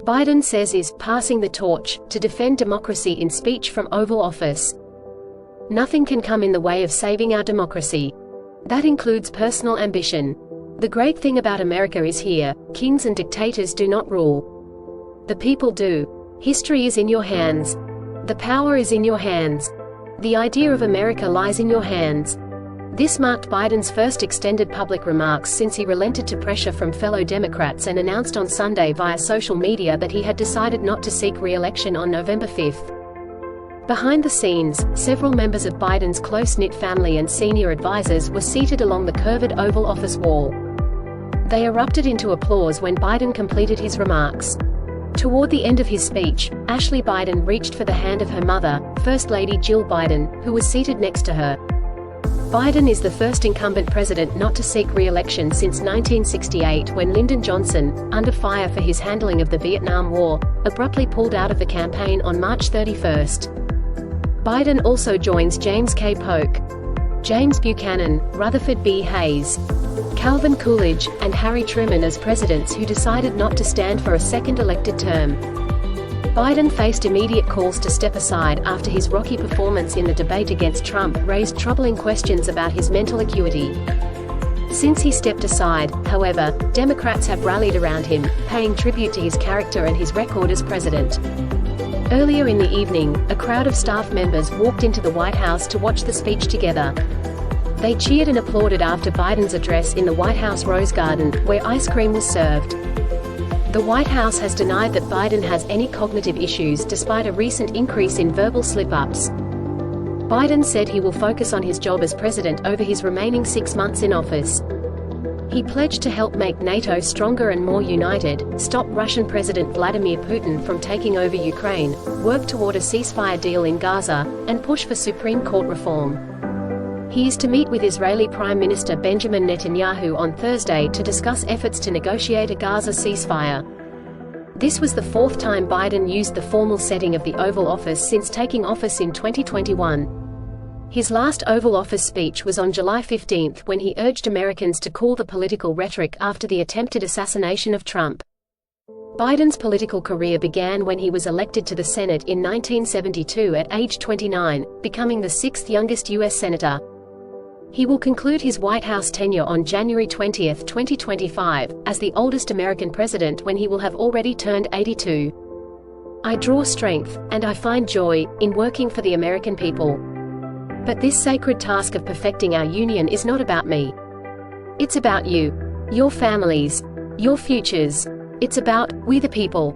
Biden says is passing the torch to defend democracy in speech from Oval Office. Nothing can come in the way of saving our democracy. That includes personal ambition. The great thing about America is here, kings and dictators do not rule. The people do. History is in your hands. The power is in your hands. The idea of America lies in your hands. This marked Biden's first extended public remarks since he relented to pressure from fellow Democrats and announced on Sunday via social media that he had decided not to seek re-election on November 5. Behind the scenes, several members of Biden's close-knit family and senior advisors were seated along the curved Oval Office wall. They erupted into applause when Biden completed his remarks. Toward the end of his speech, Ashley Biden reached for the hand of her mother, First Lady Jill Biden, who was seated next to her. Biden is the first incumbent president not to seek re-election since 1968 when Lyndon Johnson, under fire for his handling of the Vietnam War, abruptly pulled out of the campaign on March 31. Biden also joins James K. Polk, James Buchanan, Rutherford B. Calvin Coolidge, and Harry Truman as presidents who decided not to stand for a second elected term. Biden faced immediate calls to step aside after his rocky performance in the debate against Trump raised troubling questions about his mental acuity. Since he stepped aside, however, Democrats have rallied around him, paying tribute to his character and his record as president. Earlier in the evening, a crowd of staff members walked into the White House to watch the speech together. They cheered and applauded after Biden's address in the White House Rose Garden, where ice cream was served. The White House has denied that Biden has any cognitive issues despite a recent increase in verbal slip-ups. Biden said he will focus on his job as president over his remaining 6 months in office. He pledged to help make NATO stronger and more united, stop Russian President Vladimir Putin from taking over Ukraine, work toward a ceasefire deal in Gaza, and push for Supreme Court reform. He is to meet with Israeli Prime Minister Benjamin Netanyahu on Thursday to discuss efforts to negotiate a Gaza ceasefire. This was the fourth time Biden used the formal setting of the Oval Office since taking office in 2021. His last Oval Office speech was on July 15 when he urged Americans to cool the political rhetoric after the attempted assassination of Trump. Biden's political career began when he was elected to the Senate in 1972 at age 29, becoming the sixth youngest U.S. senator. He will conclude his White House tenure on January 20, 2025, as the oldest American president when he will have already turned 82. I draw strength, and I find joy, in working for the American people. But this sacred task of perfecting our union is not about me. It's about you. Your families. Your futures. It's about we the people.